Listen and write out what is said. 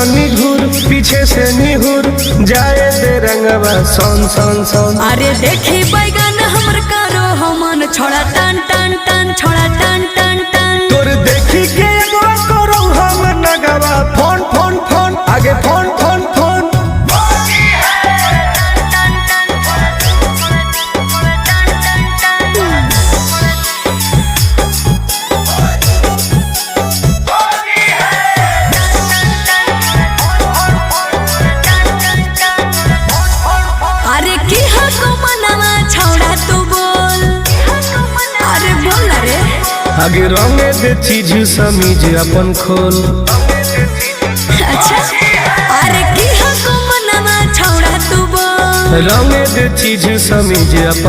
जनी घूर पीछे से निहुर जाए दे रंगवा सन सन सन। अरे देखी बैगन हमर कारो हमन छोड़ा टन टन टन छोड़ा टन टन टन। तोर देखी के अगवा करो हम नगवा फोन फोन फोन आगे फोन फोन फोन। अरे की हको मनवा छोड़ा तू बोल, अरे बोल रे। आगे रंगे दे चीज समीज अपन खोल। अच्छा अरे की हको मनवा छोड़ा तू बोल, रंगे दे चीज समीज अपन